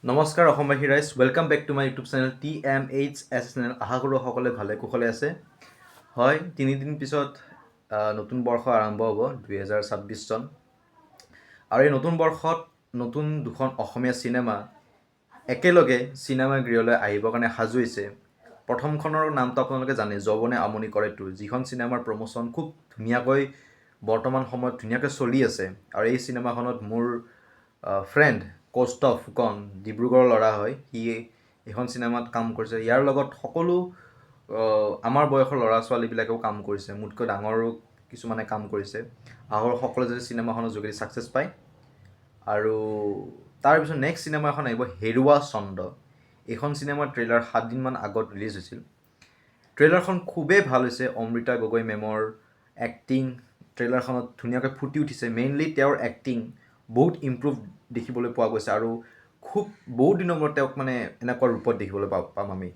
নমস্কাৰ অসমবাসী ৰাইজ, welcome back to my YouTube channel TMHS channel. আশা কৰোঁ সকলোৱে ভালে কুশলে আছে। হয়, তিনিদিন পিছত নতুন বৰ্ষ আৰম্ভ হ'ব 2026 চন। আৰু এই নতুন বৰ্ষত নতুন দুখন অসমীয়া চিনেমা একেলগে চিনেমা গৃহলৈ আহিবৰ কাৰণে সাজু হৈছে। প্ৰথমখনৰ নামটো আপোনালোকে জানে, যৌৱনে আমনি কৰে 2, যিখন চিনেমাৰ প্ৰমোশ্যন খুব ধুনীয়াকৈ বৰ্তমান সময়ত ধুনীয়াকৈ চলি আছে। আৰু এই চিনেমাখনত মোৰ ফ্ৰেণ্ড কৌস্তভ ফুকন, ডিব্ৰুগড়ৰ ল'ৰা হয়, সি এইখন চিনেমাত কাম কৰিছে। ইয়াৰ লগত সকলো আমাৰ বয়সৰ ল'ৰা ছোৱালীবিলাকেও কাম কৰিছে, মোতকৈ ডাঙৰো কিছুমানে কাম কৰিছে। আহৰ সকলোৱে যদি চিনেমাখনৰ যোগেদি ছাকচেছ পায়। আৰু তাৰপিছত নেক্সট চিনেমা এখন আহিব, হেৰুৱা চন্দ্ৰ। এইখন চিনেমাৰ ট্ৰেইলাৰ 7 দিনমান আগত ৰিলিজ হৈছিল। ট্ৰেইলাৰখন খুবেই ভাল হৈছে। অমৃতা গগৈ মেমৰ এক্টিং ট্ৰেইলাৰখনত ধুনীয়াকৈ ফুটি উঠিছে। মেইনলি তেওঁৰ এক্টিং বহুত ইম্প্ৰুভ দেখিবলৈ পোৱা গৈছে, আৰু খুব বহুত দিনৰ মূৰত তেওঁক মানে এনেকুৱা ৰূপত দেখিবলৈ পাম আমি।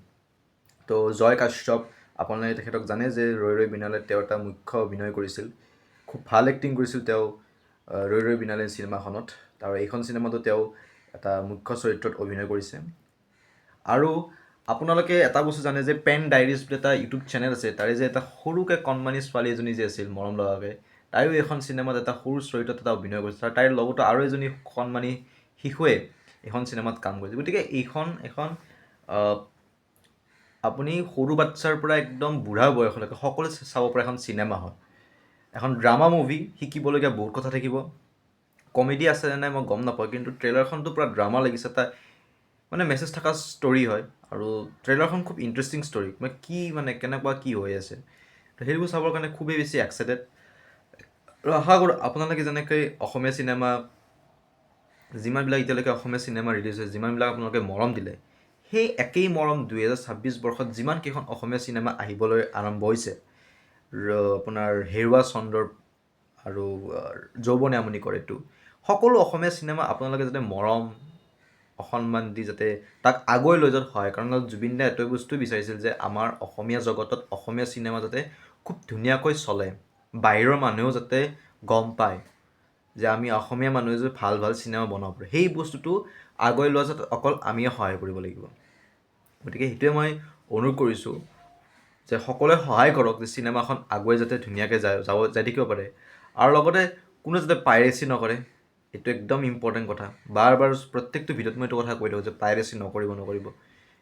তো জয় কাশ্যপ, আপোনালোকে তেখেতক জানে যে ৰৈ ৰৈ বিনালে তেওঁ এটা মুখ্য অভিনয় কৰিছিল। খুব ভাল এক্টিং কৰিছিল তেওঁ ৰৈ ৰৈ বিনালে চিনেমাখনত। আৰু এইখন চিনেমাতো তেওঁ এটা মুখ্য চৰিত্ৰত অভিনয় কৰিছে। আৰু আপোনালোকে এটা বস্তু জানে যে পেন ডায়েৰিজ বুলি এটা ইউটিউব চেনেল আছে, তাৰে যে এটা সৰুকৈ কণমানি ছোৱালী এজনী যে আছিল মৰম লগাকৈ, তাইও এইখন চিনেমাত এটা সৰু চৰিত্ৰত এটা অভিনয় কৰিছে। আৰু তাইৰ লগতো আৰু এজনী কণমানি শিশুৱে এইখন চিনেমাত কাম কৰিছে। গতিকে এইখন এখন আপুনি সৰু বাচ্ছাৰ পৰা একদম বুঢ়া বয়সলৈকে সকলোৱে চাব পৰা এখন চিনেমা হয়। এখন ড্ৰামা মুভি, শিকিবলগীয়া বহুত কথা থাকিব। কমেডি আছে নে নাই মই গম নাপাওঁ, কিন্তু ট্ৰেইলাৰখনটো পূৰা ড্ৰামা লাগিছে। এটা মানে মেছেজ থকা ষ্টৰি হয়, আৰু ট্ৰেইলাৰখন খুব ইণ্টাৰেষ্টিং ষ্টৰি। মানে কেনেকুৱা কি হৈ আছে, তো সেইবোৰ চাবৰ কাৰণে খুবেই বেছি এক্সাইটেড। আৰু আশা কৰোঁ আপোনালোকে যেনেকৈ অসমীয়া চিনেমা, যিমানবিলাক এতিয়ালৈকে অসমীয়া চিনেমা ৰিলিজ হৈছে, যিমানবিলাক আপোনালোকে মৰম দিলে, সেই একেই মৰম 2026 বৰ্ষত যিমানকেইখন অসমীয়া চিনেমা আহিবলৈ আৰম্ভ হৈছে, আপোনাৰ হেৰুৱা চন্দ্ৰৰ আৰু যৌৱনে আমনি কৰে 2, সকলো অসমীয়া চিনেমা আপোনালোকে যাতে মৰম অসন্মান দি যাতে তাক আগুৱাই লৈ যোৱাত সহায়। কাৰণ জুবিন দাই এইটোৱে বস্তু বিচাৰিছিল যে আমাৰ অসমীয়া জগতত অসমীয়া চিনেমা যাতে খুব ধুনীয়াকৈ চলে, বাহিৰৰ মানুহেও যাতে গম পায় যে আমি অসমীয়া মানুহে যে ভাল ভাল চিনেমা বনাব পাৰোঁ। সেই বস্তুটো আগুৱাই লোৱা যাতে অকল আমিয়ে সহায় কৰিব লাগিব। গতিকে সেইটোৱে মই অনুৰোধ কৰিছোঁ যে সকলোৱে সহায় কৰক যে চিনেমাখন আগুৱাই যাতে ধুনীয়াকৈ যাই থাকিব পাৰে। আৰু লগতে কোনো যাতে পাইৰেচি নকৰে, এইটো একদম ইম্পৰ্টেণ্ট কথা। বাৰ প্ৰত্যেকটো ভিডিঅ'ত মই এইটো কথা কৈ থাকোঁ যে পাইৰেচি নকৰিব।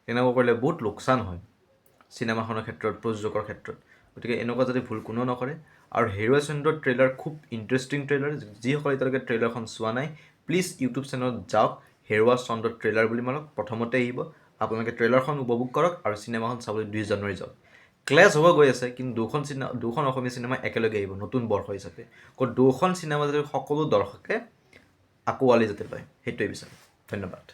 এনেকুৱা কৰিলে বহুত লোকচান হয় চিনেমাখনৰ ক্ষেত্ৰত, প্ৰযোজকৰ ক্ষেত্ৰত। গতিকে এনেকুৱা যাতে ভুল কোনেও নকৰে। আৰু হেৰুৱা চন্দ্ৰৰ ট্ৰেইলাৰ খুব ইণ্টাৰেষ্টিং ট্ৰেইলাৰ। যিসকলে এতিয়ালৈকে ট্ৰেইলাৰখন চোৱা নাই, প্লিজ ইউটিউব চেনেলত যাওক, হেৰুৱা চন্দ্ৰৰ ট্ৰেইলাৰ বুলি মাৰক, প্ৰথমতে আহিব। আপোনালোকে ট্ৰেইলাৰখন উপভোগ কৰক আৰু চিনেমাখন চাবলৈ 2 জানুৱাৰী যাওক। ক্লেছ হ'ব গৈ আছে, কিন্তু দুখন অসমীয়া চিনেমা একেলগে আহিব নতুন বৰ্ষ হিচাপে। দুখন চিনেমা যাতে সকলো দৰ্শকে আঁকোৱালি যাতে পায়, সেইটোৱে বিচাৰোঁ। ধন্যবাদ।